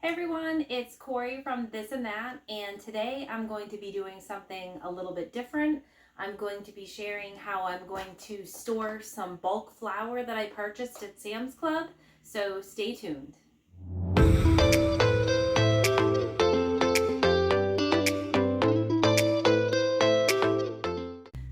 Hey everyone, it's Corrie from This and That, and today I'm going to be doing something a little bit different. I'm going to be sharing how I'm going to store some bulk flour that I purchased at Sam's Club, so stay tuned.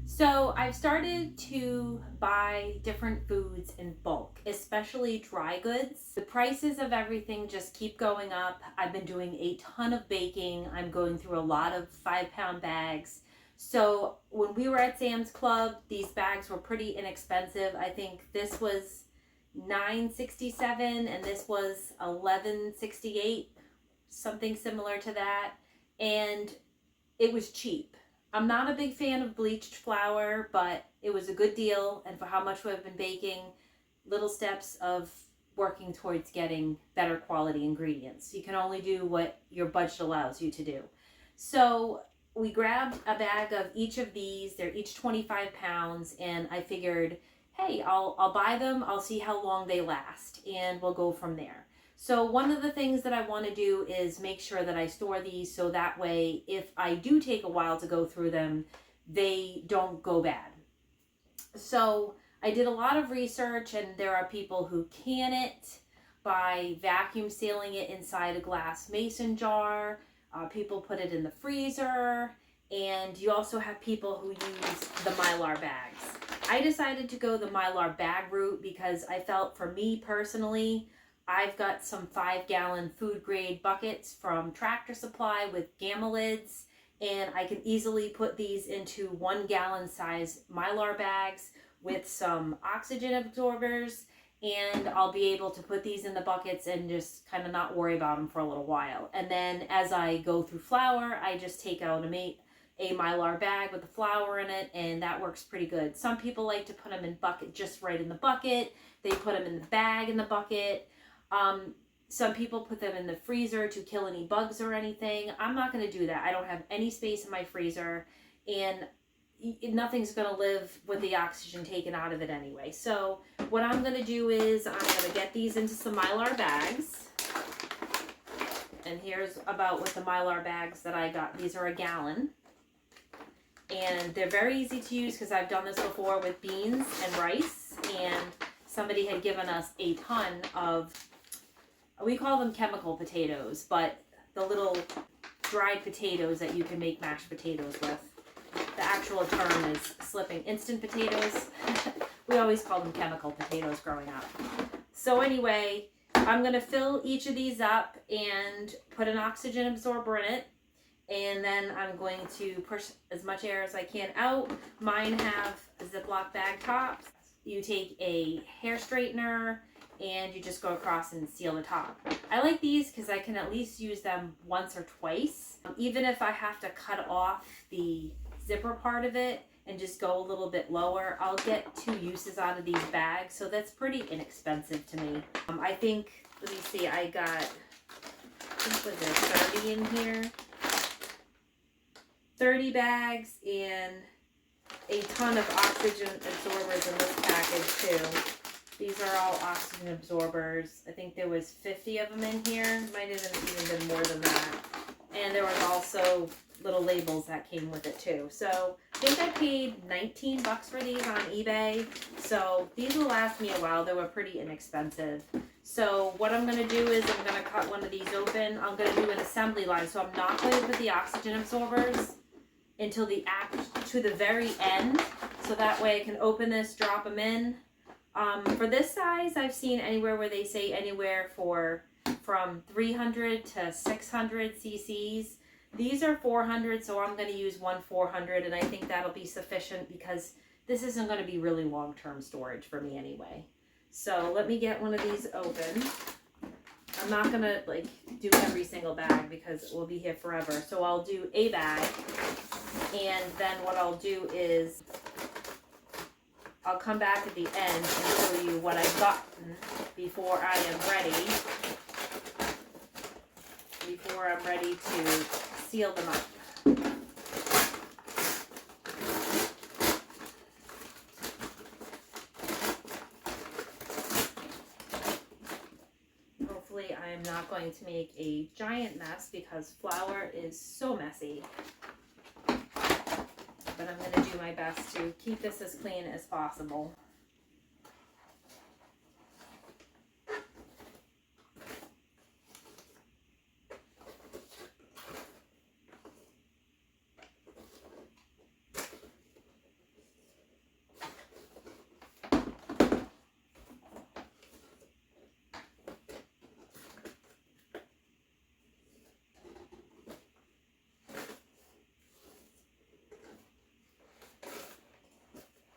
So I've started to buy different foods in bulk, especially dry goods. The prices of everything just keep going up. I've been doing a ton of baking. I'm going through a lot of 5-pound bags. So when we were at Sam's Club, these bags were pretty inexpensive. I think this was $9.67 and this was $11.68, something similar to that. And it was cheap. I'm not a big fan of bleached flour, but it was a good deal, and for how much we've been baking, little steps of working towards getting better quality ingredients. You can only do what your budget allows you to do. So we grabbed a bag of each of these. They're each 25 pounds, and I figured, hey, I'll buy them, I'll see how long they last, and we'll go from there. So one of the things that I want to do is make sure that I store these so that way if I do take a while to go through them, they don't go bad. So I did a lot of research, and there are people who can it by vacuum sealing it inside a glass mason jar. People put it in the freezer, and you also have people who use the Mylar bags. I decided to go the Mylar bag route because I felt, for me personally, I've got some 5-gallon food grade buckets from Tractor Supply with gamma lids, and I can easily put these into 1-gallon size Mylar bags with some oxygen absorbers, and I'll be able to put these in the buckets and just kind of not worry about them for a little while. And then as I go through flour, I just take out a Mylar bag with the flour in it, and that works pretty good. Some people like to put them in bucket, just right in the bucket. They put them in the bag in the bucket. Some people put them in the freezer to kill any bugs or anything. I'm not going to do that. I don't have any space in my freezer, and nothing's going to live with the oxygen taken out of it anyway. So what I'm going to do is I'm going to get these into some Mylar bags. And here's about what the Mylar bags that I got. These are 1 gallon. And they're very easy to use because I've done this before with beans and rice. And somebody had given us a ton of, we call them chemical potatoes, but the little dried potatoes that you can make mashed potatoes with. The actual term is slipping. Instant potatoes. We always call them chemical potatoes growing up. So anyway, I'm going to fill each of these up and put an oxygen absorber in it. And then I'm going to push as much air as I can out. Mine have Ziploc bag tops. You take a hair straightener and you just go across and seal the top. I like these because I can at least use them once or twice. Even if I have to cut off the zipper part of it and just go a little bit lower, I'll get 2 uses out of these bags, so that's pretty inexpensive to me. I think, let me see, I think was there 30 in here? 30 bags and a ton of oxygen absorbers in this package too. These are all oxygen absorbers. I think there was 50 of them in here. Might have even been more than that. And there was also little labels that came with it too. So I think I paid $19 for these on eBay. So these will last me a while. They were pretty inexpensive. So what I'm going to do is I'm going to cut one of these open. I'm going to do an assembly line. So I'm not going to put the oxygen absorbers until to the very end, so that way I can open this, drop them in. For this size, I've seen anywhere where they say anywhere from 300 to 600 cc's. These are 400, so I'm going to use one 400, and I think that'll be sufficient because this isn't going to be really long-term storage for me anyway. So let me get one of these open. I'm not going to do every single bag because it will be here forever. So I'll do a bag, and then what I'll do is I'll come back at the end and show you what I've gotten before I'm ready to seal them up. going to make a giant mess because flour is so messy. But I'm going to do my best to keep this as clean as possible.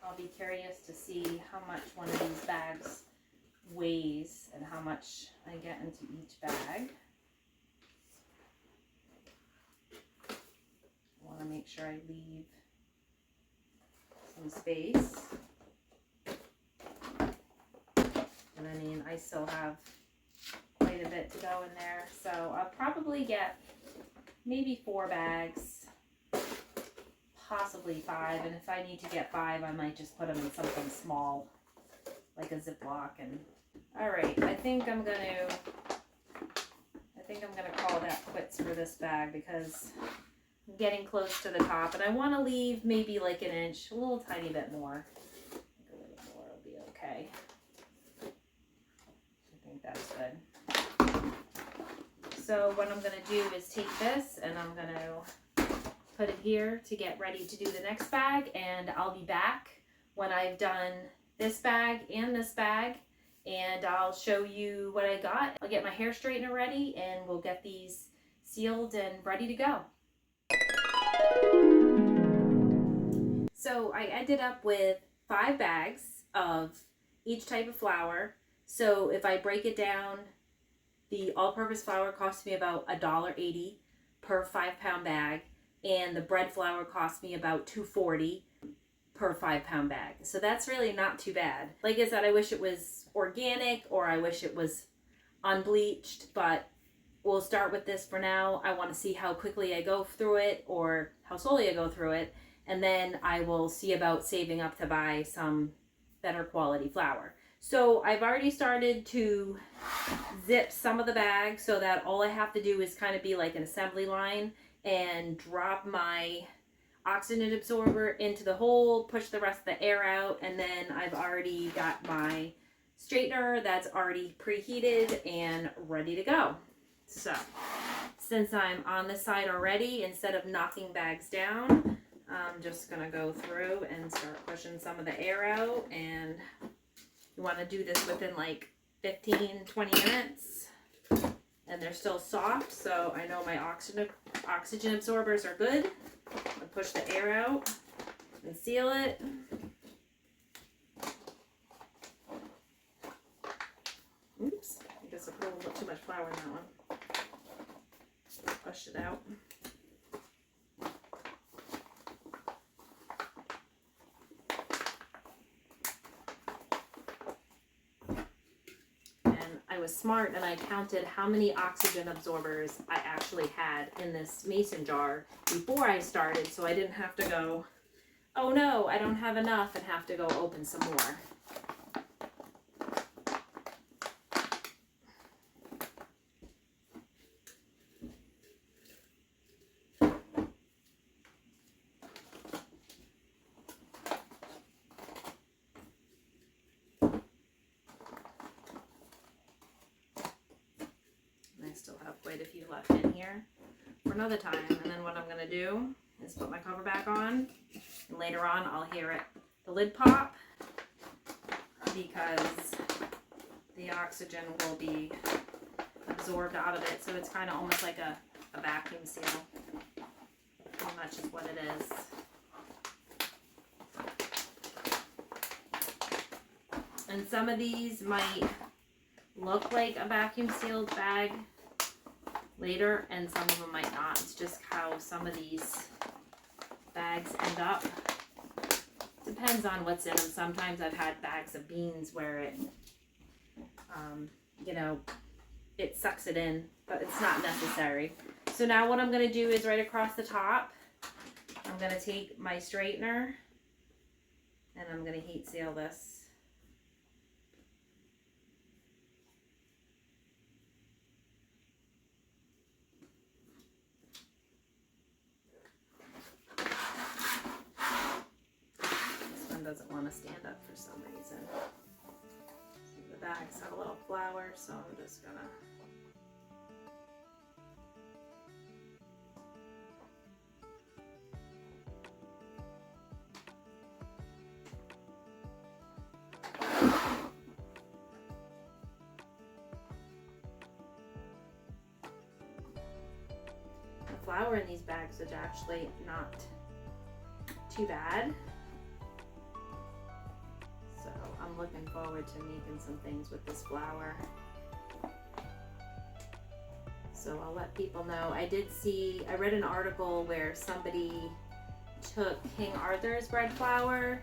I'll be curious to see how much one of these bags weighs and how much I get into each bag. I want to make sure I leave some space. And I mean, I still have quite a bit to go in there. So I'll probably get maybe 4 bags. Possibly 5, and if I need to get 5, I might just put them in something small, like a Ziploc. And all right, I think I'm gonna call that quits for this bag because I'm getting close to the top, and I want to leave maybe like an inch, a little tiny bit more. A little more will be okay. I think that's good. So what I'm gonna do is take this, and I'm gonna put it here to get ready to do the next bag, and I'll be back when I've done this bag, and I'll show you what I got. I'll get my hair straightener ready, and we'll get these sealed and ready to go. So I ended up with 5 bags of each type of flour. So if I break it down, the all-purpose flour cost me about $1.80 per 5-pound bag. And the bread flour cost me about $2.40 per 5-pound bag. So that's really not too bad. Like I said, I wish it was organic or I wish it was unbleached, but we'll start with this for now. I want to see how quickly I go through it or how slowly I go through it. And then I will see about saving up to buy some better quality flour. So I've already started to zip some of the bags so that all I have to do is kind of be like an assembly line and drop my oxygen absorber into the hole, push the rest of the air out, and then I've already got my straightener that's already preheated and ready to go. So since I'm on this side already, instead of knocking bags down, I'm just gonna go through and start pushing some of the air out, and you want to do this within like 15-20 minutes. And they're still soft, so I know my oxygen absorbers are good. I'll push the air out and seal it. Oops, I guess I put a little too much flour in that one. Push it out. I was smart and I counted how many oxygen absorbers I actually had in this mason jar before I started, so I didn't have to go, oh no, I don't have enough, and have to go open some more. Still have quite a few left in here for another time, and then what I'm going to do is put my cover back on, and later on I'll hear the lid pop because the oxygen will be absorbed out of it, so it's kind of almost like a vacuum seal. Pretty much is what it is. And some of these might look like a vacuum sealed bag later, and some of them might not. It's just how some of these bags end up. Depends on what's in them. Sometimes I've had bags of beans where it, you know, it sucks it in, but it's not necessary. So now what I'm going to do is right across the top, I'm going to take my straightener and I'm going to heat seal this. doesn't want to stand up for some reason. The bags have a little flour, so I'm just gonna the flour in these bags is actually not too bad. So I'm looking forward to making some things with this flour. So I'll let people know. I read an article where somebody took King Arthur's bread flour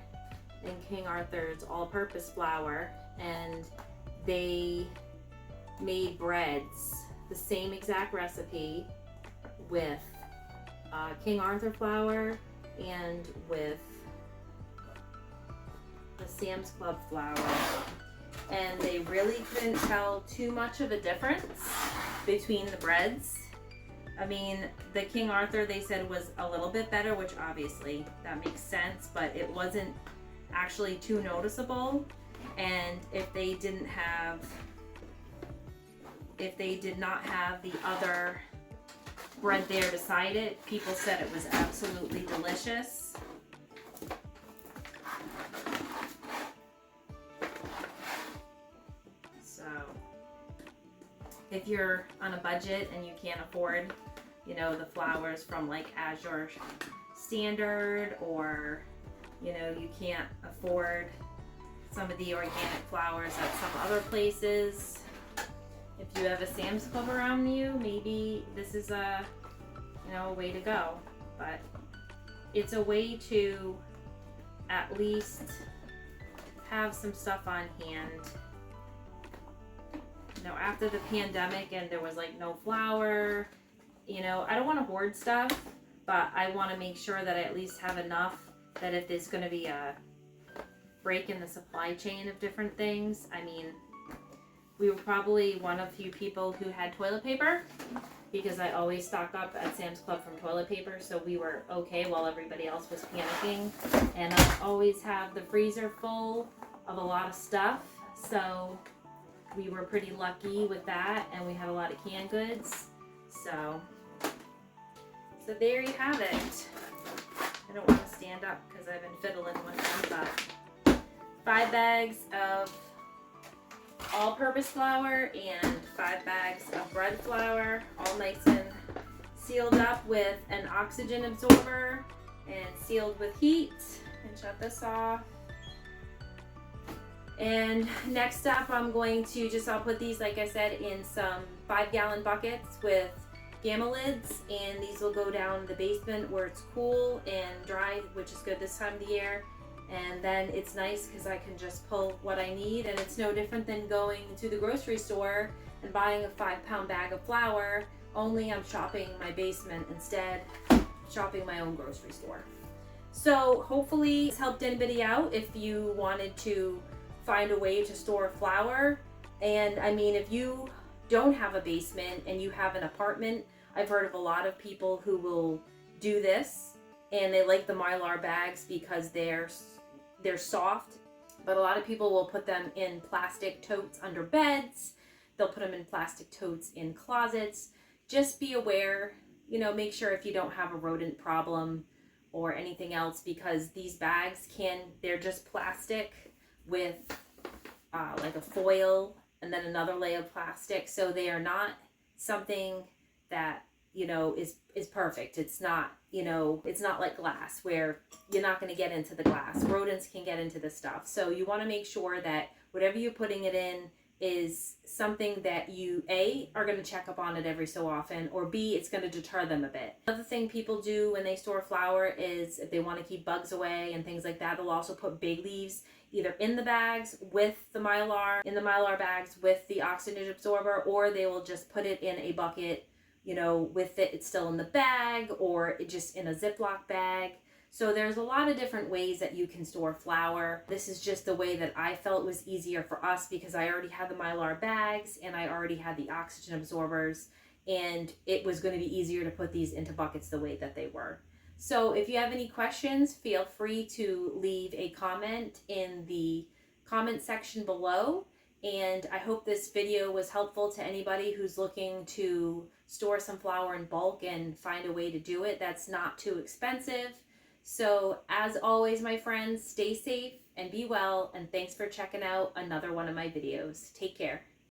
and King Arthur's all-purpose flour, and they made breads, the same exact recipe, with King Arthur flour and with the Sam's Club flour, and they really couldn't tell too much of a difference between the breads. I mean, the King Arthur, they said, was a little bit better, which obviously that makes sense, but it wasn't actually too noticeable. And if they did not have the other bread there beside it, people said it was absolutely delicious. So if you're on a budget and you can't afford, you know, the flours from like Azure Standard, or, you know, you can't afford some of the organic flours at some other places, if you have a Sam's Club around you, maybe this is a way to go. But it's a way to at least have some stuff on hand. You know, after the pandemic and there was like no flour, you know, I don't want to hoard stuff, but I want to make sure that I at least have enough that if there's going to be a break in the supply chain of different things. I mean, we were probably one of few people who had toilet paper, because I always stock up at Sam's Club from toilet paper, so we were okay while everybody else was panicking. And I always have the freezer full of a lot of stuff, so we were pretty lucky with that, and we had a lot of canned goods. So there you have it. I don't want to stand up because I've been fiddling with them, but 5 bags of all-purpose flour and 5 bags of bread flour, all nice and sealed up with an oxygen absorber and sealed with heat. And shut this off. And next up, I'm going to I'll put these, like I said, in some 5-gallon buckets with gamma lids, and these will go down the basement where it's cool and dry, which is good this time of the year. And then it's nice because I can just pull what I need, and it's no different than going to the grocery store and buying a 5-pound bag of flour, only I'm shopping my basement instead, shopping my own grocery store. So hopefully it's helped anybody out if you wanted to find a way to store flour. And I mean, if you don't have a basement and you have an apartment, I've heard of a lot of people who will do this, and they like the Mylar bags because they're soft, but a lot of people will put them in plastic totes under beds. They'll put them in plastic totes in closets. Just be aware, you know, make sure if you don't have a rodent problem or anything else, because these bags they're just plastic with like a foil and then another layer of plastic. So they are not something that, you know, is perfect. It's not, you know, it's not like glass where you're not going to get into the glass. Rodents can get into the stuff. So you want to make sure that whatever you're putting it in is something that you, A, are going to check up on it every so often, or B, it's going to deter them a bit. Another thing people do when they store flour is if they want to keep bugs away and things like that, they'll also put bay leaves either in the bags with the Mylar bags with the oxygen absorber, or they will just put it in a bucket, you know, with it's still in the bag, or just in a Ziploc bag. So there's a lot of different ways that you can store flour. This is just the way that I felt was easier for us, because I already had the Mylar bags and I already had the oxygen absorbers, and it was going to be easier to put these into buckets the way that they were. So if you have any questions, feel free to leave a comment in the comment section below. And I hope this video was helpful to anybody who's looking to store some flour in bulk and find a way to do it that's not too expensive. So as always, my friends, stay safe and be well, and thanks for checking out another one of my videos. Take care.